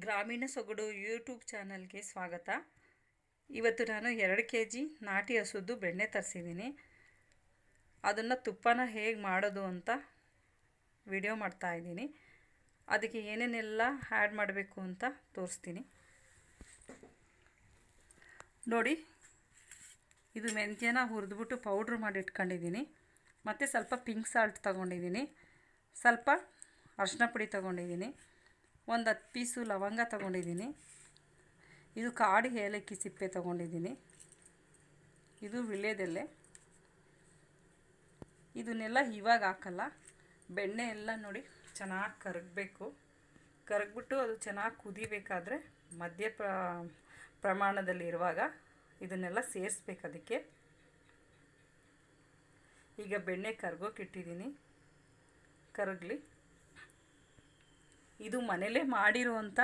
ಗ್ರಾಮೀಣ ಸೊಗಡು ಯೂಟ್ಯೂಬ್ ಚಾನಲ್ಗೆ ಸ್ವಾಗತ. ಇವತ್ತು ನಾನು 2 kg ನಾಟಿ ಹಸುದು ಬೆಣ್ಣೆ ತರಿಸಿದ್ದೀನಿ. ಅದನ್ನು ತುಪ್ಪನ ಹೇಗೆ ಮಾಡೋದು ಅಂತ ವಿಡಿಯೋ ಮಾಡ್ತಾ ಇದ್ದೀನಿ. ಅದಕ್ಕೆ ಏನೇನೆಲ್ಲ ಆ್ಯಡ್ ಮಾಡಬೇಕು ಅಂತ ತೋರಿಸ್ತೀನಿ ನೋಡಿ. ಇದು ಮೆಂತ್ಯನ ಹುರಿದ್ಬಿಟ್ಟು ಪೌಡ್ರ್ ಮಾಡಿ ಇಟ್ಕೊಂಡಿದ್ದೀನಿ. ಮತ್ತು ಸ್ವಲ್ಪ ಪಿಂಕ್ ಸಾಲ್ಟ್ ತೊಗೊಂಡಿದ್ದೀನಿ, ಸ್ವಲ್ಪ ಅರಿಶಿನ ಪುಡಿ ತೊಗೊಂಡಿದ್ದೀನಿ, ಒಂದು 10 ಪೀಸು ಲವಂಗ ತೊಗೊಂಡಿದ್ದೀನಿ, ಇದು ಕಾಡು ಏಲಕ್ಕಿ ಸಿಪ್ಪೆ ತೊಗೊಂಡಿದ್ದೀನಿ, ಇದು ವೀಳ್ಯದೆಲೆ. ಇದನ್ನೆಲ್ಲ ಇವಾಗ ಹಾಕಲ್ಲ, ಬೆಣ್ಣೆ ಎಲ್ಲ ನೋಡಿ ಚೆನ್ನಾಗಿ ಕರಗಬಿಟ್ಟು ಅದು ಚೆನ್ನಾಗಿ ಕುದಿಬೇಕಾದ್ರೆ ಮಧ್ಯ ಪ್ರಮಾಣದಲ್ಲಿ ಇರುವಾಗ ಇದನ್ನೆಲ್ಲ ಸೇರಿಸ್ಬೇಕು. ಅದಕ್ಕೆ ಈಗ ಬೆಣ್ಣೆ ಕರಗೋಕ್ಕಿಟ್ಟಿದ್ದೀನಿ, ಕರಗಲಿ. ಇದು ಮನೇಲೇ ಮಾಡಿರುವಂಥ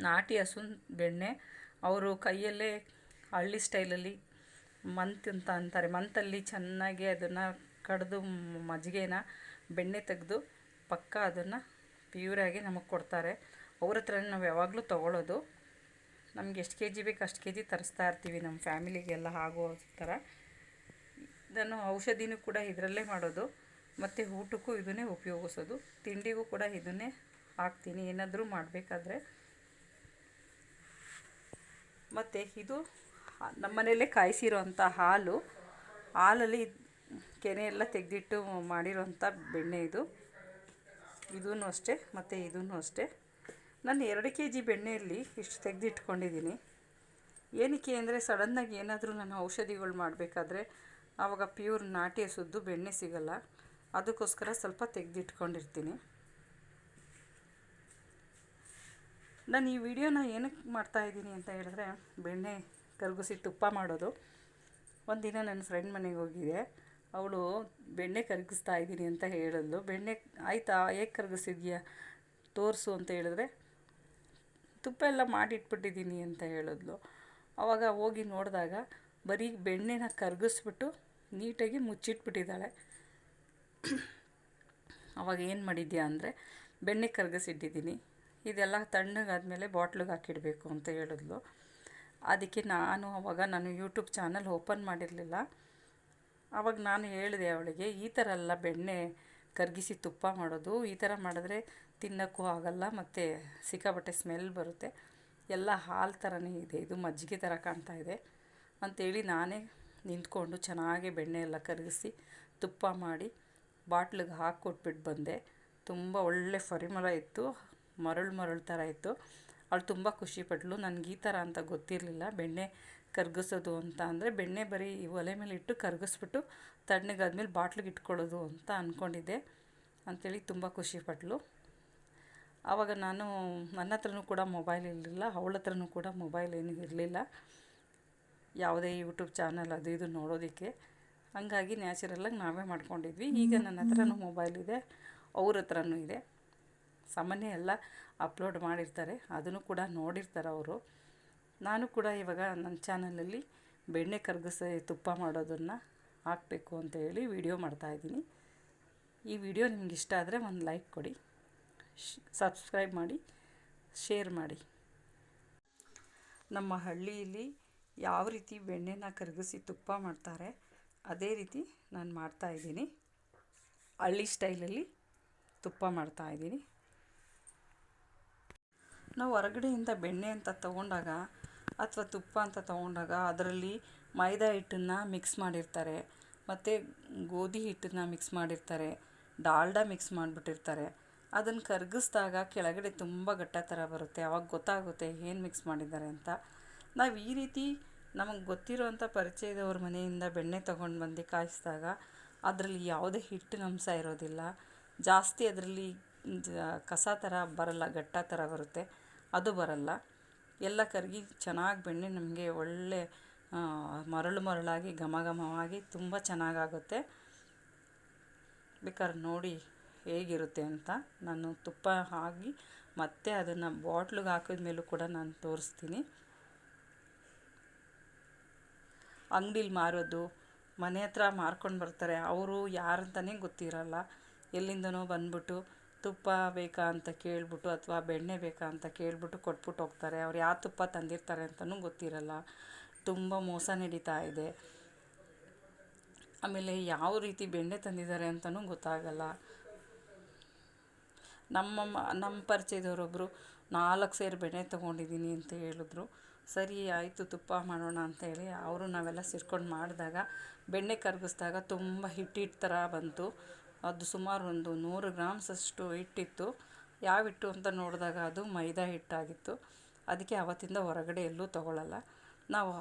ನಾಟಿ ಹಸುವಿನ ಬೆಣ್ಣೆ. ಅವರು ಕೈಯಲ್ಲೇ ಹಳ್ಳಿ ಸ್ಟೈಲಲ್ಲಿ ಮಂತ್ ಅಂತ ಅಂತಾರೆ, ಮಂತಲ್ಲಿ ಚೆನ್ನಾಗಿ ಅದನ್ನು ಕಡಿದು ಮಜ್ಜಿಗೆನ ಬೆಣ್ಣೆ ತೆಗೆದು ಪಕ್ಕ ಅದನ್ನು ಪ್ಯೂರಾಗಿ ನಮಗೆ ಕೊಡ್ತಾರೆ. ಅವ್ರ ಹತ್ರ ನಾವು ಯಾವಾಗಲೂ ತೊಗೊಳ್ಳೋದು. ನಮ್ಗೆ ಎಷ್ಟು kg ಬೇಕು ಅಷ್ಟು kg ತರಿಸ್ತಾ ಇರ್ತೀವಿ, ನಮ್ಮ ಫ್ಯಾಮಿಲಿಗೆಲ್ಲ ಆಗೋ ಥರ. ಇದನ್ನು ಔಷಧಿನೂ ಕೂಡ ಇದರಲ್ಲೇ ಮಾಡೋದು, ಮತ್ತು ಊಟಕ್ಕೂ ಇದನ್ನೇ ಉಪಯೋಗಿಸೋದು, ತಿಂಡಿಗೂ ಕೂಡ ಇದನ್ನೇ ಹಾಕ್ತೀನಿ ಏನಾದರೂ ಮಾಡಬೇಕಾದ್ರೆ. ಮತ್ತು ಇದು ನಮ್ಮ ಮನೆಯಲ್ಲೇ ಕಾಯಿಸಿರೋಂಥ ಹಾಲಲ್ಲಿ ಕೆನೆ ಎಲ್ಲ ತೆಗೆದಿಟ್ಟು ಮಾಡಿರೋಂಥ ಬೆಣ್ಣೆ ಇದು. ಇದೂ ಅಷ್ಟೇ, ಮತ್ತು ಇದೂ ಅಷ್ಟೇ. ನಾನು 2 kg ಬೆಣ್ಣೆಯಲ್ಲಿ ಇಷ್ಟು ತೆಗೆದಿಟ್ಕೊಂಡಿದ್ದೀನಿ. ಏನಕ್ಕೆ ಅಂದರೆ ಸಡನ್ನಾಗಿ ಏನಾದರೂ ನಾನು ಔಷಧಿಗಳು ಮಾಡಬೇಕಾದ್ರೆ ಆವಾಗ ಪ್ಯೂರ್ ನಾಟಿ ಹಸುದ್ದು ಬೆಣ್ಣೆ ಸಿಗಲ್ಲ, ಅದಕ್ಕೋಸ್ಕರ ಸ್ವಲ್ಪ ತೆಗೆದಿಟ್ಕೊಂಡಿರ್ತೀನಿ. ನಾನು ಈ ವಿಡಿಯೋನ ಏನಕ್ಕೆ ಮಾಡ್ತಾಯಿದ್ದೀನಿ ಅಂತ ಹೇಳಿದ್ರೆ, ಬೆಣ್ಣೆ ಕರಗಿಸಿ ತುಪ್ಪ ಮಾಡೋದು. ಒಂದಿನ ನನ್ನ ಫ್ರೆಂಡ್ ಮನೆಗೆ ಹೋಗಿದ್ದೆ, ಅವಳು ಬೆಣ್ಣೆ ಕರಗಿಸ್ತಾ ಇದ್ದೀನಿ ಅಂತ ಹೇಳಿದ್ಲು. ಬೆಣ್ಣೆ ಆಯಿತಾ, ಹೇಗೆ ಕರಗಿಸಿದ್ಯಾ ತೋರಿಸು ಅಂತ ಹೇಳಿದ್ರೆ, ತುಪ್ಪ ಎಲ್ಲ ಮಾಡಿಟ್ಬಿಟ್ಟಿದ್ದೀನಿ ಅಂತ ಹೇಳಿದ್ಲು. ಆವಾಗ ಹೋಗಿ ನೋಡಿದಾಗ ಬರೀ ಬೆಣ್ಣೆನ ಕರಗಿಸ್ಬಿಟ್ಟು ನೀಟಾಗಿ ಮುಚ್ಚಿಟ್ಬಿಟ್ಟಿದ್ದಾಳೆ. ಆವಾಗ ಏನು ಮಾಡಿದ್ಯಾ ಅಂದರೆ, ಬೆಣ್ಣೆ ಕರಗಿಸಿಟ್ಟಿದ್ದೀನಿ, ಇದೆಲ್ಲ ತಣ್ಣಗಾದ್ಮೇಲೆ ಬಾಟ್ಲಿಗೆ ಹಾಕಿಡಬೇಕು ಅಂತ ಹೇಳಿದ್ಲು. ಅದಕ್ಕೆ ನಾನು ಯೂಟ್ಯೂಬ್ ಚಾನಲ್ ಓಪನ್ ಮಾಡಿರಲಿಲ್ಲ. ಆವಾಗ ನಾನು ಹೇಳಿದೆ ಅವಳಿಗೆ, ಈ ಥರ ಎಲ್ಲ ಬೆಣ್ಣೆ ಕರಗಿಸಿ ತುಪ್ಪ ಮಾಡೋದು, ಈ ಥರ ಮಾಡಿದ್ರೆ ತಿನ್ನೋಕ್ಕೂ ಆಗೋಲ್ಲ, ಮತ್ತು ಸಿಕ್ಕಾಪಟ್ಟೆ ಸ್ಮೆಲ್ ಬರುತ್ತೆ, ಎಲ್ಲ ಹಾಲು ಥರನೇ ಇದೆ, ಇದು ಮಜ್ಜಿಗೆ ಥರ ಕಾಣ್ತಾ ಇದೆ ಅಂಥೇಳಿ ನಾನೇ ನಿಂತ್ಕೊಂಡು ಚೆನ್ನಾಗಿ ಬೆಣ್ಣೆ ಎಲ್ಲ ಕರಗಿಸಿ ತುಪ್ಪ ಮಾಡಿ ಬಾಟ್ಲಿಗೆ ಹಾಕ್ಕೊಟ್ಬಿಟ್ಟು ಬಂದೆ. ತುಂಬ ಒಳ್ಳೆ ಪರಿಮಳ ಇತ್ತು, ಮರಳು ಥರ ಇತ್ತು. ಅವಳು ತುಂಬ ಖುಷಿಪಟ್ಲು. ನನಗೆ ಈ ಥರ ಅಂತ ಗೊತ್ತಿರಲಿಲ್ಲ, ಬೆಣ್ಣೆ ಕರಗಿಸೋದು ಅಂತ ಅಂದರೆ ಬರೀ ಒಲೆ ಮೇಲೆ ಇಟ್ಟು ಕರಗಿಸ್ಬಿಟ್ಟು ತಣ್ಣಗಾದ್ಮೇಲೆ ಬಾಟ್ಲಿಗೆ ಇಟ್ಕೊಳ್ಳೋದು ಅಂತ ಅಂದ್ಕೊಂಡಿದ್ದೆ ಅಂಥೇಳಿ ತುಂಬ ಖುಷಿಪಟ್ಲು. ಆವಾಗ ನನ್ನ ಹತ್ರನೂ ಕೂಡ ಮೊಬೈಲ್ ಇರಲಿಲ್ಲ, ಅವಳ ಹತ್ರನೂ ಕೂಡ ಮೊಬೈಲ್ ಏನೂ ಇರಲಿಲ್ಲ, ಯಾವುದೇ ಯೂಟ್ಯೂಬ್ ಚಾನಲ್ ಅದು ಇದು ನೋಡೋದಕ್ಕೆ. ಹಂಗಾಗಿ ನ್ಯಾಚುರಲಾಗಿ ನಾವೇ ಮಾಡ್ಕೊಂಡಿದ್ವಿ. ಈಗ ನನ್ನ ಹತ್ರನೂ ಮೊಬೈಲ್ ಇದೆ, ಅವ್ರ ಹತ್ರನೂ ಇದೆ. ಸಾಮಾನ್ಯ ಎಲ್ಲ ಅಪ್ಲೋಡ್ ಮಾಡಿರ್ತಾರೆ, ಅದನ್ನು ಕೂಡ ನೋಡಿರ್ತಾರೆ ಅವರು. ನಾನು ಕೂಡ ಇವಾಗ ನನ್ನ ಚಾನಲಲ್ಲಿ ಬೆಣ್ಣೆ ಕರಗಿಸಿ ತುಪ್ಪ ಮಾಡೋದನ್ನು ಹಾಕಬೇಕು ಅಂತ ಹೇಳಿ ವಿಡಿಯೋ ಮಾಡ್ತಾಯಿದ್ದೀನಿ. ಈ ವಿಡಿಯೋ ನಿಮ್ಗೆ ಇಷ್ಟ ಆದರೆ ಒಂದು ಲೈಕ್ ಕೊಡಿ, ಸಬ್ಸ್ಕ್ರೈಬ್ ಮಾಡಿ, ಶೇರ್ ಮಾಡಿ. ನಮ್ಮ ಹಳ್ಳಿಯಲ್ಲಿ ಯಾವ ರೀತಿ ಬೆಣ್ಣೆನ ಕರಗಿಸಿ ತುಪ್ಪ ಮಾಡ್ತಾರೆ ಅದೇ ರೀತಿ ನಾನು ಮಾಡ್ತಾಯಿದ್ದೀನಿ. ಹಳ್ಳಿ ಸ್ಟೈಲಲ್ಲಿ ತುಪ್ಪ ಮಾಡ್ತಾಯಿದ್ದೀನಿ. ನಾವು ಹೊರಗಡೆಯಿಂದ ಬೆಣ್ಣೆ ಅಂತ ತೊಗೊಂಡಾಗ ಅಥವಾ ತುಪ್ಪ ಅಂತ ತೊಗೊಂಡಾಗ ಅದರಲ್ಲಿ ಮೈದಾ ಹಿಟ್ಟನ್ನು ಮಿಕ್ಸ್ ಮಾಡಿರ್ತಾರೆ, ಮತ್ತು ಗೋಧಿ ಹಿಟ್ಟನ್ನು ಮಿಕ್ಸ್ ಮಾಡಿರ್ತಾರೆ, ಡಾಲ್ಡಾ ಮಿಕ್ಸ್ ಮಾಡಿಬಿಟ್ಟಿರ್ತಾರೆ. ಅದನ್ನು ಕರಗಿಸ್ದಾಗ ಕೆಳಗಡೆ ತುಂಬ ಗಟ್ಟ ಥರ ಬರುತ್ತೆ, ಆವಾಗ ಗೊತ್ತಾಗುತ್ತೆ ಏನು ಮಿಕ್ಸ್ ಮಾಡಿದ್ದಾರೆ ಅಂತ. ನಾವು ಈ ರೀತಿ ನಮಗೆ ಗೊತ್ತಿರೋವಂಥ ಪರಿಚಯದವ್ರ ಮನೆಯಿಂದ ಬೆಣ್ಣೆ ತೊಗೊಂಡು ಬಂದು ಕಾಯಿಸಿದಾಗ ಅದರಲ್ಲಿ ಯಾವುದೇ ಹಿಟ್ಟಿನ ಅಂಶ ಇರೋದಿಲ್ಲ, ಜಾಸ್ತಿ ಅದರಲ್ಲಿ ಕಸ ಥರ ಬರಲ್ಲ, ಗಟ್ಟ ಥರ ಬರುತ್ತೆ, ಅದು ಬರಲ್ಲ. ಎಲ್ಲ ಕರಗಿ ಚೆನ್ನಾಗಿ ಬೆಣ್ಣೆ ನಮಗೆ ಒಳ್ಳೆ ಮರಳಾಗಿ ಘಮಘಮವಾಗಿ ತುಂಬ ಚೆನ್ನಾಗಾಗುತ್ತೆ. ಬೇಕಾದ್ರೆ ನೋಡಿ ಹೇಗಿರುತ್ತೆ ಅಂತ. ನಾನು ತುಪ್ಪ ಹಾಕಿ ಮತ್ತೆ ಅದನ್ನು ಬಾಟ್ಲಿಗೆ ಹಾಕಿದ ಮೇಲೂ ಕೂಡ ನಾನು ತೋರಿಸ್ತೀನಿ. ಅಂಗಡೀಲಿ ಮಾರೋದು, ಮನೆ ಹತ್ರ ಮಾರ್ಕೊಂಡು ಬರ್ತಾರೆ, ಅವರು ಯಾರಂತಲೇ ಗೊತ್ತಿರಲ್ಲ, ಎಲ್ಲಿಂದನೋ ಬಂದ್ಬಿಟ್ಟು ತುಪ್ಪ ಬೇಕಾ ಅಂತ ಕೇಳ್ಬಿಟ್ಟು ಅಥವಾ ಬೆಣ್ಣೆ ಬೇಕಾ ಅಂತ ಕೇಳ್ಬಿಟ್ಟು ಕೊಟ್ಬಿಟ್ಟು ಹೋಗ್ತಾರೆ. ಅವ್ರು ಯಾವ ತುಪ್ಪ ತಂದಿರ್ತಾರೆ ಅಂತಲೂ ಗೊತ್ತಿರಲ್ಲ. ತುಂಬ ಮೋಸ ನಡೀತಾ ಇದೆ. ಆಮೇಲೆ ಯಾವ ರೀತಿ ಬೆಣ್ಣೆ ತಂದಿದ್ದಾರೆ ಅಂತಲೂ ಗೊತ್ತಾಗಲ್ಲ. ನಮ್ಮ ಪರಿಚಯದವರೊಬ್ಬರು 4 ಸೇರು ಬೆಣ್ಣೆ ತೊಗೊಂಡಿದ್ದೀನಿ ಅಂತ ಹೇಳಿದ್ರು. ಸರಿ ಆಯಿತು ತುಪ್ಪ ಮಾಡೋಣ ಅಂತೇಳಿ ಅವರು ನಾವೆಲ್ಲ ಸೇರ್ಕೊಂಡು ಮಾಡಿದಾಗ ಬೆಣ್ಣೆ ಕರಗಿಸ್ದಾಗ ತುಂಬ ಹಿಟ್ಟು ಥರ ಬಂತು. ಅದು ಸುಮಾರು ಒಂದು 100 ಗ್ರಾಮ್ಸಷ್ಟು ಹಿಟ್ಟಿತ್ತು. ಯಾವ ಹಿಟ್ಟು ಅಂತ ನೋಡಿದಾಗ ಅದು ಮೈದಾ ಹಿಟ್ಟಾಗಿತ್ತು. ಅದಕ್ಕೆ ಆವತ್ತಿಂದ ಹೊರಗಡೆ ಎಲ್ಲೂ ತೊಗೊಳ್ಳಲ್ಲ. ನಾವು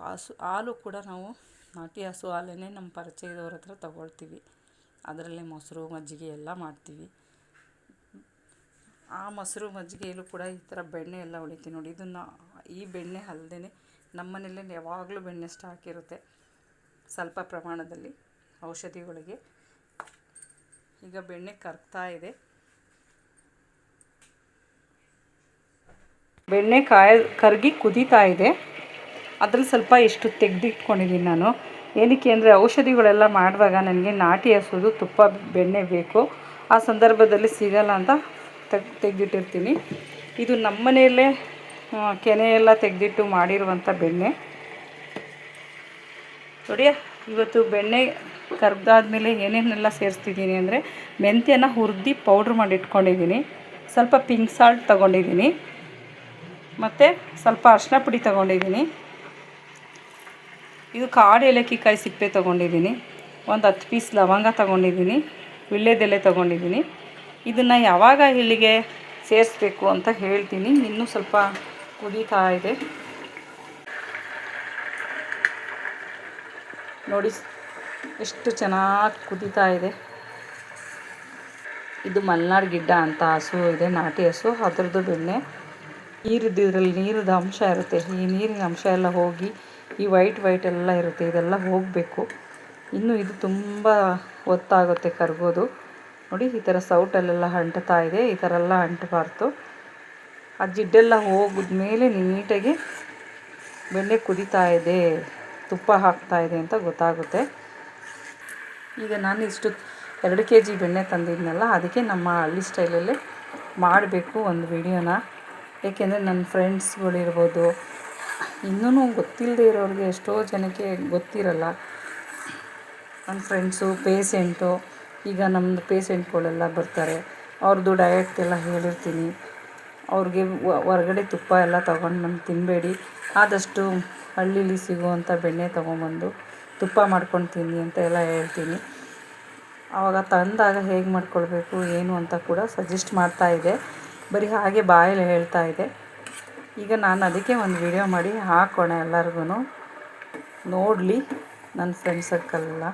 ಹಾಲು ಕೂಡ ನಾವು ನಾಟಿ ಹಸು ಹಾಲೇ ನಮ್ಮ ಪರಿಚಯದವ್ರ ಹತ್ರ ತೊಗೊಳ್ತೀವಿ. ಅದರಲ್ಲೇ ಮೊಸರು ಮಜ್ಜಿಗೆ ಎಲ್ಲ ಮಾಡ್ತೀವಿ. ಆ ಮೊಸರು ಮಜ್ಜಿಗೆಯಲ್ಲೂ ಕೂಡ ಈ ಥರ ಬೆಣ್ಣೆ ಎಲ್ಲ ಹೊಡಿತೀವಿ ನೋಡಿ. ಈ ಬೆಣ್ಣೆ ಅಲ್ಲದೇ ನಮ್ಮನೇಲಿ ಯಾವಾಗಲೂ ಬೆಣ್ಣೆ ಸ್ಟಾಕ್ ಇರುತ್ತೆ, ಸ್ವಲ್ಪ ಪ್ರಮಾಣದಲ್ಲಿ ಔಷಧಿಗಳಿಗೆ. ಈಗ ಬೆಣ್ಣೆ ಕರಗ್ತಾ ಇದೆ. ಬೆಣ್ಣೆ ಕರಗಿ ಕುದೀತಾ ಇದೆ. ಅದ್ರಲ್ಲಿ ಸ್ವಲ್ಪ ಇಷ್ಟು ತೆಗೆದಿಟ್ಕೊಂಡಿದ್ದೀನಿ ನಾನು. ಏನಕ್ಕೆ ಅಂದರೆ ಔಷಧಿಗಳೆಲ್ಲ ಮಾಡುವಾಗ ನನಗೆ ನಾಟಿ ಹಸುದು ತುಪ್ಪ ಬೆಣ್ಣೆ ಬೇಕು. ಆ ಸಂದರ್ಭದಲ್ಲಿ ಸಿಗಲ್ಲ ಅಂತ ತೆಗೆದಿಟ್ಟಿರ್ತೀನಿ. ಇದು ನಮ್ಮ ಮನೆಯಲ್ಲೇ ಕೆನೆ ಎಲ್ಲ ತೆಗೆದಿಟ್ಟು ಮಾಡಿರುವಂಥ ಬೆಣ್ಣೆ ನೋಡಿ. ಇವತ್ತು ಬೆಣ್ಣೆ ಕರ್ದಾದ್ಮೇಲೆ ಏನೇನೆಲ್ಲ ಸೇರಿಸ್ತಿದ್ದೀನಿ ಅಂದರೆ ಮೆಂತ್ಯನ ಹುರಿದು ಪೌಡ್ರ್ ಮಾಡಿ ಇಟ್ಕೊಂಡಿದ್ದೀನಿ, ಸ್ವಲ್ಪ ಪಿಂಕ್ ಸಾಲ್ಟ್ ತೊಗೊಂಡಿದ್ದೀನಿ, ಮತ್ತು ಸ್ವಲ್ಪ ಅರಿಶಿನ ಪುಡಿ ತೊಗೊಂಡಿದ್ದೀನಿ. ಇದು ಕಾಡು ಏಲಕ್ಕಿ ಕಾಯಿ ಸಿಪ್ಪೆ ತೊಗೊಂಡಿದ್ದೀನಿ, ಒಂದು 10 ಪೀಸ್ ಲವಂಗ ತೊಗೊಂಡಿದ್ದೀನಿ, ವೀಳ್ಯದೆಲೆ ತೊಗೊಂಡಿದ್ದೀನಿ. ಇದನ್ನು ಯಾವಾಗ ಇಲ್ಲಿಗೆ ಸೇರಿಸ್ಬೇಕು ಅಂತ ಹೇಳ್ತೀನಿ. ಇನ್ನೂ ಸ್ವಲ್ಪ ಕುದೀತಾ ಇದೆ ನೋಡಿ, ಎಷ್ಟು ಚೆನ್ನಾಗಿ ಕುದೀತಾ ಇದೆ. ಇದು ಮಲೆನಾಡು ಗಿಡ್ಡ ಅಂತ ಹಸು ಇದೆ, ನಾಟಿ ಹಸು, ಅದರದ್ದು ಬೆಣ್ಣೆ. ಇದರಲ್ಲಿ ನೀರಿನ ಅಂಶ ಇರುತ್ತೆ. ಈ ನೀರಿನ ಅಂಶ ಎಲ್ಲ ಹೋಗಿ ಈ ವೈಟ್ ಎಲ್ಲ ಇರುತ್ತೆ, ಇದೆಲ್ಲ ಹೋಗಬೇಕು. ಇನ್ನು ಇದು ತುಂಬ ಹೊತ್ತಾಗುತ್ತೆ ಕರಗೋದು ನೋಡಿ. ಈ ಥರ ಸೌಟಲ್ಲೆಲ್ಲ ಅಂಟ್ತಾ ಇದೆ. ಈ ಥರ ಎಲ್ಲ ಅಂಟಬಾರ್ದು. ಆ ಜಿಡ್ಡೆಲ್ಲ ಹೋಗಿದ್ಮೇಲೆ ನೀಟಾಗಿ ಬೆಣ್ಣೆ ಕುದೀತಾ ಇದೆ, ತುಪ್ಪ ಹಾಕ್ತಾ ಇದೆ ಅಂತ ಗೊತ್ತಾಗುತ್ತೆ. ಈಗ ನಾನು ಇಷ್ಟು 2 kg ಬೆಣ್ಣೆ ತಂದಿದ್ನಲ್ಲ, ಅದಕ್ಕೆ ನಮ್ಮ ಹಳ್ಳಿ ಸ್ಟೈಲಲ್ಲಿ ಮಾಡಬೇಕು ಒಂದು ವಿಡಿಯೋನ. ಏಕೆಂದರೆ ನನ್ನ ಫ್ರೆಂಡ್ಸ್ಗಳಿರ್ಬೋದು, ಇನ್ನೂ ಗೊತ್ತಿಲ್ಲದೆ ಇರೋರಿಗೆ ಎಷ್ಟೋ ಜನಕ್ಕೆ ಗೊತ್ತಿರಲ್ಲ. ನನ್ನ ಫ್ರೆಂಡ್ಸು ಪೇಸೆಂಟು, ಈಗ ನಮ್ಮದು ಪೇಸೆಂಟ್ಗಳೆಲ್ಲ ಬರ್ತಾರೆ, ಅವ್ರದ್ದು ಡಯೆಟ್ ಹೇಳಿರ್ತೀನಿ. ಅವ್ರಿಗೆ ಹೊರಗಡೆ ತುಪ್ಪ ಎಲ್ಲ ತೊಗೊಂಡು ಬಂದು ತಿನ್ನಬೇಡಿ, ಆದಷ್ಟು ಹಳ್ಳೀಲಿ ಸಿಗುವಂಥ ಬೆಣ್ಣೆ ತೊಗೊಂಬಂದು ತುಪ್ಪ ಮಾಡ್ಕೊಂಡು ತಿನ್ನಿ ಅಂತ ಎಲ್ಲ ಹೇಳ್ತೀನಿ. ಆವಾಗ ತಂದಾಗ ಹೇಗೆ ಮಾಡ್ಕೊಳ್ಬೇಕು ಏನು ಅಂತ ಕೂಡ ಸಜೆಸ್ಟ್ ಮಾಡ್ತಾಯಿದ್ದೆ. ಬರೀ ಹಾಗೆ ಬಾಯಲ್ಲಿ ಹೇಳ್ತಾ ಇದೆ. ಈಗ ನಾನು ಅದಕ್ಕೆ ಒಂದು ವಿಡಿಯೋ ಮಾಡಿ ಹಾಕೋಣ, ಎಲ್ಲರಿಗೂ ನೋಡಲಿ ನನ್ನ ಫ್ರೆಂಡ್ ಸರ್ಕಲೆಲ್ಲ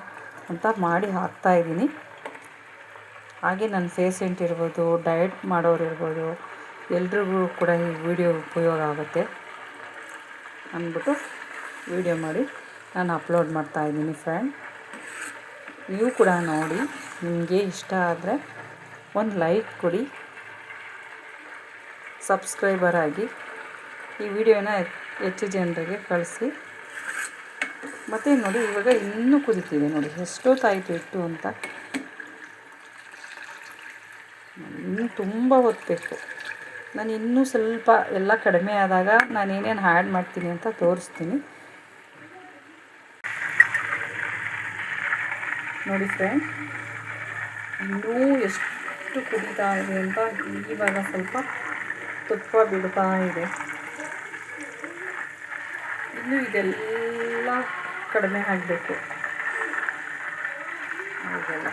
ಅಂತ ಮಾಡಿ ಹಾಕ್ತಾಯಿದ್ದೀನಿ. ಹಾಗೆ ನನ್ನ ಪೇಸೆಂಟ್ ಇರ್ಬೋದು, ಡಯಟ್ ಮಾಡೋರು ಇರ್ಬೋದು, ಎಲ್ರಿಗೂ ಕೂಡ ಈ ವಿಡಿಯೋ ಉಪಯೋಗ ಆಗುತ್ತೆ ಅಂದ್ಬಿಟ್ಟು ವಿಡಿಯೋ ಮಾಡಿ ನಾನು ಅಪ್ಲೋಡ್ ಮಾಡ್ತಾಯಿದ್ದೀನಿ ಫ್ರೆಂಡ್. ನೀವು ಕೂಡ ನೋಡಿ, ನಿಮಗೆ ಇಷ್ಟ ಆದರೆ ಒಂದು ಲೈಕ್ ಕೊಡಿ, ಸಬ್ಸ್ಕ್ರೈಬರ್ ಆಗಿ, ಈ ವಿಡಿಯೋನ ಹೆಚ್ಚು ಜನರಿಗೆ ಕಳಿಸಿ. ಮತ್ತು ನೋಡಿ ಇವಾಗ ಇನ್ನೂ ಕುದೀತಿದೆ ನೋಡಿ, ಎಷ್ಟೊತ್ತಾಯಿತು ಇಟ್ಟು ಅಂತ. ಇನ್ನೂ ತುಂಬ ಹೊತ್ತಬೇಕು. ನಾನು ಇನ್ನೂ ಸ್ವಲ್ಪ ಎಲ್ಲ ಕಡಿಮೆ ಆದಾಗ ನಾನು ಏನೇನು ಆ್ಯಡ್ ಮಾಡ್ತೀನಿ ಅಂತ ತೋರಿಸ್ತೀನಿ ನೋಡಿ ಫ್ರೆಂಡ್. ಇನ್ನೂ ಎಷ್ಟು ಕುದೀತಾ ಇದೆ ಅಂತ. ಇವಾಗ ಸ್ವಲ್ಪ ತುಪ್ಪ ಬಿಡ್ತಾ ಇದೆ. ಇನ್ನೂ ಇದೆಲ್ಲ ಕಡಿಮೆ ಆಗಬೇಕು. ಇದೆಲ್ಲ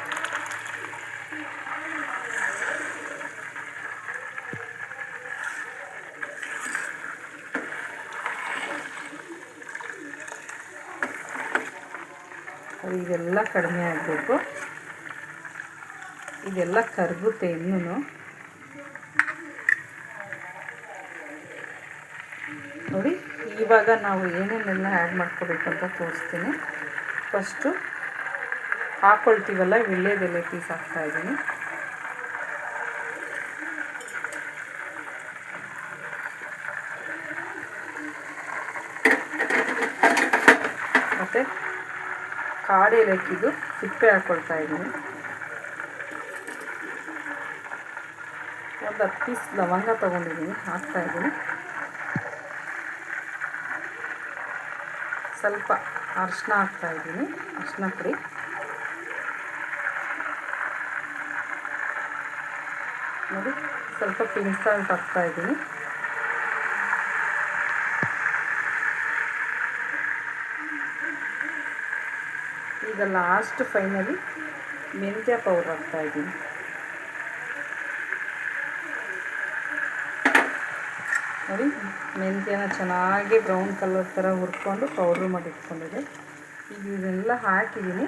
ಇದೆಲ್ಲ ಕಡಿಮೆ ಆಗಬೇಕು. ಇದೆಲ್ಲ ಕರಗುತ್ತೆ ಇನ್ನೂ ನೋಡಿ. ಇವಾಗ ನಾವು ಏನೇನೆಲ್ಲ ಆ್ಯಡ್ ಮಾಡ್ಕೋಬೇಕು ಅಂತ ತೋರಿಸ್ತೀನಿ. ಫಸ್ಟು ಹಾಕ್ಕೊಳ್ತೀವಲ್ಲ, ವೀಳ್ಯದೆಲೆ ಪೀಸ್ ಹಾಕ್ತಾಯಿದ್ದೀನಿ. ಮತ್ತು ಕಾಡು ಏಲಕ್ಕಿದು ಸಿಪ್ಪೆ ಹಾಕ್ಕೊಳ್ತಾ ಇದ್ದೀನಿ. ಒಂದು 10 ಪೀಸ್ ಲವಂಗ ತೊಗೊಂಡಿದ್ದೀನಿ, ಹಾಕ್ತಾಯಿದ್ದೀನಿ. ಸ್ವಲ್ಪ ಅರಿಶಿನ ಹಾಕ್ತಾಯಿದ್ದೀನಿ, ಅರಿಶಿನ ಪುಡಿ. ನೋಡಿ, ಸ್ವಲ್ಪ ಪಿಂಕ್ ಸಾಲ್ಟ್ ಹಾಕ್ತಾಯಿದ್ದೀನಿ. ಈಗ ಲಾಸ್ಟ್ ಫೈನಲಿ ಮೆಂತ್ಯ ಪೌಡ್ರ್ ಹಾಕ್ತಾಯಿದ್ದೀನಿ. ನೋಡಿ, ಮೆಂತ್ಯನ ಚೆನ್ನಾಗಿ ಬ್ರೌನ್ ಕಲರ್ ಥರ ಹುರ್ಕೊಂಡು ಪೌಡ್ರ್ ಮಾಡಿ ಇಟ್ಕೊಂಡಿದೆ. ಈಗ ಇದೆಲ್ಲ ಹಾಕಿದ್ದೀನಿ.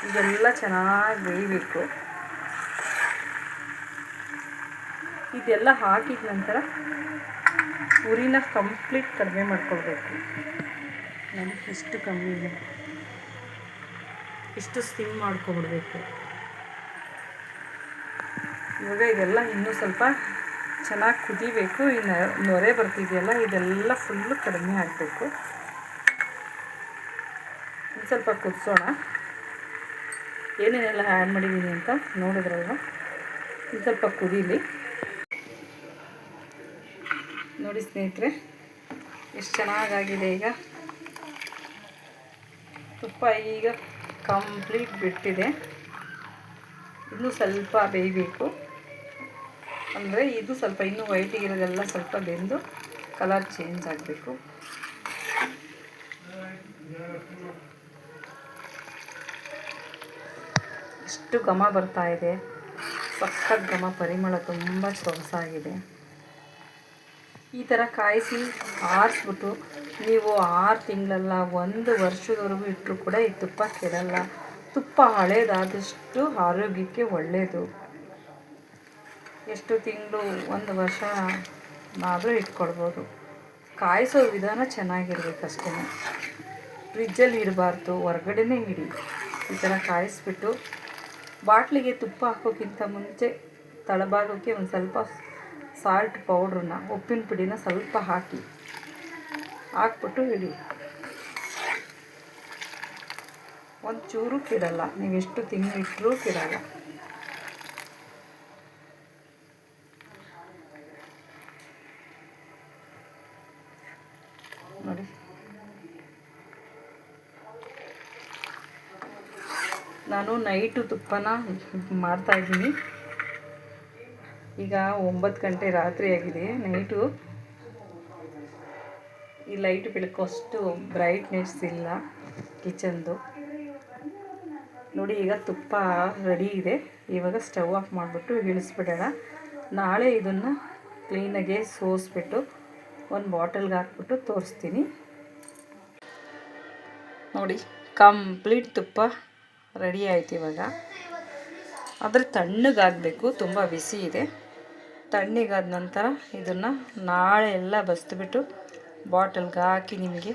ಇದೆಲ್ಲ ಚೆನ್ನಾಗಿ ಬೇಯಬೇಕು. ಇದೆಲ್ಲ ಹಾಕಿದ ನಂತರ ಉರಿನ ಕಂಪ್ಲೀಟ್ ಕಡಿಮೆ ಮಾಡ್ಕೊಳ್ಬೇಕು. ನೋಡಿ, ಇಷ್ಟು ಕಮ್ಮಿ ಇದೆ, ಇಷ್ಟು ಸ್ಟಿಮ್ ಮಾಡ್ಕೊಬಿಡ್ಬೇಕು. ಇವಾಗ ಇದೆಲ್ಲ ಇನ್ನೂ ಸ್ವಲ್ಪ ಚೆನ್ನಾಗಿ ಕುದಿಬೇಕು. ಇನ್ನು ನೊರೆ ಬರ್ತಿದೆಯಲ್ಲ, ಇದೆಲ್ಲ ಫುಲ್ಲು ಕಡಿಮೆ ಆಗಬೇಕು. ಒಂದು ಸ್ವಲ್ಪ ಕುದಿಸೋಣ. ಏನೇನೆಲ್ಲ ಆ್ಯಡ್ ಮಾಡಿದ್ದೀನಿ ಅಂತ ನೋಡಿದ್ರಲ್ವ. ಒಂದು ಸ್ವಲ್ಪ ಕುದೀಲಿ. ನೋಡಿ ಸ್ನೇಹಿತರೆ, ಎಷ್ಟು ಚೆನ್ನಾಗಾಗಿದೆ. ಈಗ ತುಪ್ಪ ಈಗ ಕಂಪ್ಲೀಟ್ ಬಿಟ್ಟಿದೆ. ಇನ್ನೂ ಸ್ವಲ್ಪ ಬೇಯಬೇಕು. ಅಂದರೆ ಇದು ಸ್ವಲ್ಪ ಇನ್ನೂ ವೈಟಿಗಿರೋದೆಲ್ಲ ಸ್ವಲ್ಪ ಬೆಂದು ಕಲರ್ ಚೇಂಜ್ ಆಗಬೇಕು. ಎಷ್ಟು ಘಮ ಬರ್ತಾ ಇದೆ, ಸಖತ್ ಘಮ, ಪರಿಮಳ ತುಂಬ ಸೊಗಸಾಗಿದೆ. ಈ ಥರ ಕಾಯಿಸಿ ಆರಿಸ್ಬಿಟ್ಟು ನೀವು 6 ತಿಂಗಳಲ್ಲ 1 ವರ್ಷದವರೆಗೂ ಇಟ್ಟರೂ ಕೂಡ ಈ ತುಪ್ಪ ಕೆಡಲ್ಲ. ತುಪ್ಪ ಹಳೇದಾದಷ್ಟು ಆರೋಗ್ಯಕ್ಕೆ ಒಳ್ಳೆಯದು. ಎಷ್ಟು ತಿಂಗಳು 1 ವರ್ಷ ಆದರೂ ಇಟ್ಕೊಳ್ಬೋದು. ಕಾಯಿಸೋ ವಿಧಾನ ಚೆನ್ನಾಗಿರ್ಬೇಕಷ್ಟೇ. ಫ್ರಿಜ್ಜಲ್ಲಿ ಇಡಬಾರ್ದು, ಹೊರಗಡೆನೇ ಇಡಿ. ಈ ಥರ ಕಾಯಿಸ್ಬಿಟ್ಟು ಬಾಟ್ಲಿಗೆ ತುಪ್ಪ ಹಾಕೋಕ್ಕಿಂತ ಮುಂಚೆ ತಳಭಾಗಕ್ಕೆ ಒಂದು ಸ್ವಲ್ಪ ಸಾಲ್ಟ್ ಪೌಡ್ರನ್ನ, ಉಪ್ಪಿನ ಪುಡಿನ ಸ್ವಲ್ಪ ಹಾಕ್ಬಿಟ್ಟು ಇಡಿ. ಒಂಚೂರು ಕೆಡಲ್ಲ. ನೀವು ಎಷ್ಟು ತಿಂಗಳಿಟ್ಟರೂ ಕೆಡಲ್ಲ. ನೋಡಿ, ನಾನು ನೈಟು ತುಪ್ಪನ ಮಾಡ್ತಾಯಿದ್ದೀನಿ. ಈಗ 9 ಗಂಟೆ ರಾತ್ರಿ ಆಗಿದೆ. ನೈಟು ಈ ಲೈಟ್ ಬೆಳಕೋಷ್ಟು ಬ್ರೈಟ್ನೆಸ್ ಇಲ್ಲ ಕಿಚನ್ದು. ನೋಡಿ, ಈಗ ತುಪ್ಪ ರೆಡಿ ಇದೆ. ಇವಾಗ ಸ್ಟವ್ ಆಫ್ ಮಾಡಿಬಿಟ್ಟು ಇಳಿಸ್ಬಿಡೋಣ. ನಾಳೆ ಇದನ್ನು ಕ್ಲೀನಾಗೆ ಸೋಸಿಬಿಟ್ಟು ಒಂದು ಬಾಟಲ್ಗೆ ಹಾಕ್ಬಿಟ್ಟು ತೋರಿಸ್ತೀನಿ. ನೋಡಿ, ಕಂಪ್ಲೀಟ್ ತುಪ್ಪ ರೆಡಿ ಆಯ್ತು. ಇವಾಗ ಆದರೆ ತಣ್ಣಗಾಗಬೇಕು, ತುಂಬ ಬಿಸಿ ಇದೆ. ತಣ್ಣಗಾದ ನಂತರ ಇದನ್ನು ನಾಳೆ ಎಲ್ಲ ಬಸಿದ್ಬಿಟ್ಟು ಬಾಟಲ್ಗೆ ಹಾಕಿ ನಿಮಗೆ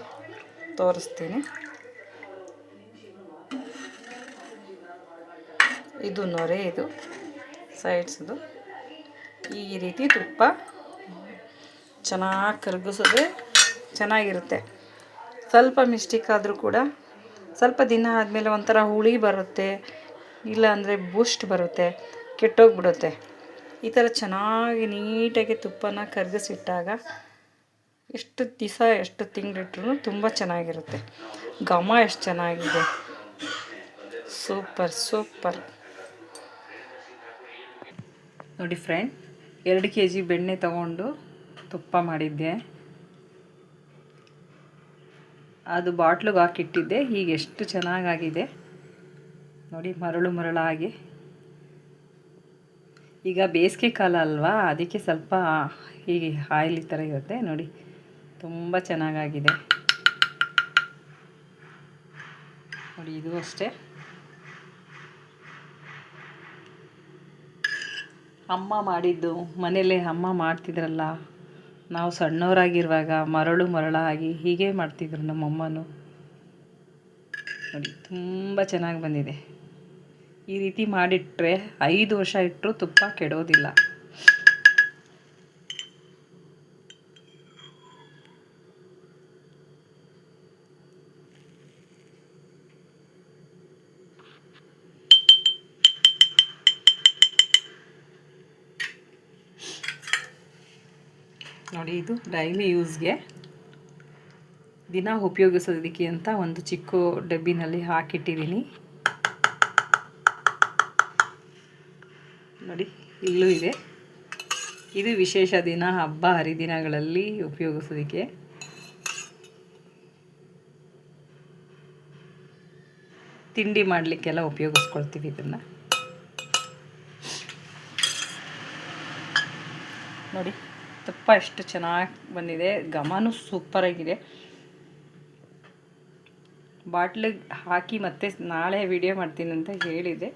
ತೋರಿಸ್ತೀನಿ. ಇದು ನೊರೆ, ಇದು ಸೈಡ್ಸ್ದು. ಈ ರೀತಿ ತುಪ್ಪ ಚೆನ್ನಾಗಿ ಕರಗಿಸಿದ್ರೆ ಚೆನ್ನಾಗಿರುತ್ತೆ. ಸ್ವಲ್ಪ ಮಿಸ್ಟೇಕ್ ಆದರೂ ಕೂಡ ಸ್ವಲ್ಪ ದಿನ ಆದಮೇಲೆ ಒಂಥರ ಹುಳಿ ಬರುತ್ತೆ, ಇಲ್ಲಾಂದರೆ ಬೂಸ್ಟ್ ಬರುತ್ತೆ, ಕೆಟ್ಟೋಗ್ಬಿಡುತ್ತೆ. ಈ ಥರ ಚೆನ್ನಾಗಿ ನೀಟಾಗಿ ತುಪ್ಪನ ಕರಗಿಸಿಟ್ಟಾಗ ಎಷ್ಟು ದಿವಸ ಎಷ್ಟು ತಿಂಗಳಿಟ್ರೂ ತುಂಬ ಚೆನ್ನಾಗಿರುತ್ತೆ. ಘಮ ಎಷ್ಟು ಚೆನ್ನಾಗಿದೆ, ಸೂಪರ್ ಸೂಪರ್. ನೋಡಿ ಫ್ರೆಂಡ್, 2 kg ಬೆಣ್ಣೆ ತಗೊಂಡು ತುಪ್ಪ ಮಾಡಿದ್ದೆ. ಅದು ಬಾಟ್ಲಿಗೆ ಹಾಕಿಟ್ಟಿದ್ದೆ. ಈಗ ಎಷ್ಟು ಚೆನ್ನಾಗಾಗಿದೆ ನೋಡಿ, ಮರಳಾಗಿ. ಈಗ ಬೇಸಿಗೆ ಕಾಲ ಅಲ್ವಾ, ಅದಕ್ಕೆ ಸ್ವಲ್ಪ ಹೀಗೆ ಆಯಿಲ್ ಥರ ಇರುತ್ತೆ. ನೋಡಿ, ತುಂಬ ಚೆನ್ನಾಗಾಗಿದೆ. ನೋಡಿ, ಇದು ಅಷ್ಟೇ. ಅಮ್ಮ ಮಾಡಿದ್ದು, ಮನೇಲೆ ಅಮ್ಮ ಮಾಡ್ತಿದ್ರಲ್ಲ, ನಾವು ಸಣ್ಣವರಾಗಿರುವಾಗ ಮರಳಾಗಿ ಹೀಗೆ ಮಾಡ್ತಿದ್ರು ನಮ್ಮಮ್ಮನೂ. ನೋಡಿ, ತುಂಬ ಚೆನ್ನಾಗಿ ಬಂದಿದೆ. ಈ ರೀತಿ ಮಾಡಿಟ್ರೆ 5 ವರ್ಷ ಇಟ್ಟರೂ ತುಪ್ಪ ಕೆಡೋದಿಲ್ಲ. ನೋಡಿ, ಇದು ಡೈಲಿ ಯೂಸ್ಗೆ ದಿನ ಉಪಯೋಗಿಸೋದಕ್ಕೆ ಅಂತ ಒಂದು ಚಿಕ್ಕ ಡಬ್ಬಿನಲ್ಲಿ ಹಾಕಿಟ್ಟಿದ್ದೀನಿ. ನೋಡಿ, ಇಲ್ಲೂ ಇದೆ. ಇದು ವಿಶೇಷ ದಿನ, ಹಬ್ಬ ಹರಿದಿನಗಳಲ್ಲಿ ಉಪಯೋಗಿಸೋದಕ್ಕೆ. ತಿಂಡಿ ಮಾಡಲಿಕ್ಕೆಲ್ಲ ಉಪಯೋಗಿಸ್ಕೊಳ್ತೀವಿ ಇದನ್ನು. ನೋಡಿ, ತುಪ್ಪ ಎಷ್ಟು ಚೆನ್ನಾಗಿ ಬಂದಿದೆ, ಘಮನೂ ಸೂಪರಾಗಿದೆ. ಬಾಟ್ಲಿಗೆ ಹಾಕಿ ಮತ್ತೆ ನಾಳೆ ವಿಡಿಯೋ ಮಾಡ್ತೀನಿ ಅಂತ ಹೇಳಿದೆ,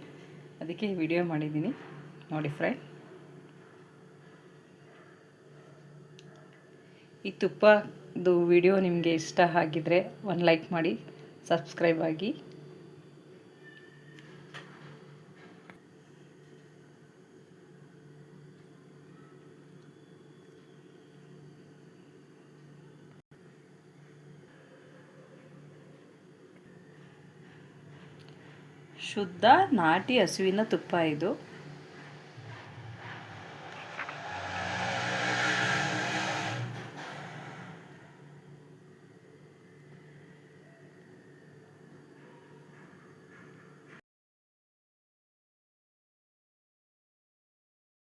ಅದಕ್ಕೆ ವಿಡಿಯೋ ಮಾಡಿದ್ದೀನಿ. ನೋಡಿ ಫ್ರೆಂಡ್, ಈ ತುಪ್ಪದ ವಿಡಿಯೋ ನಿಮಗೆ ಇಷ್ಟ ಆಗಿದ್ರೆ ಒಂದು ಲೈಕ್ ಮಾಡಿ, ಸಬ್ಸ್ಕ್ರೈಬ್ ಆಗಿ. ಶುದ್ಧ ನಾಟಿ ಹಸುವಿನ ತುಪ್ಪ ಇದು.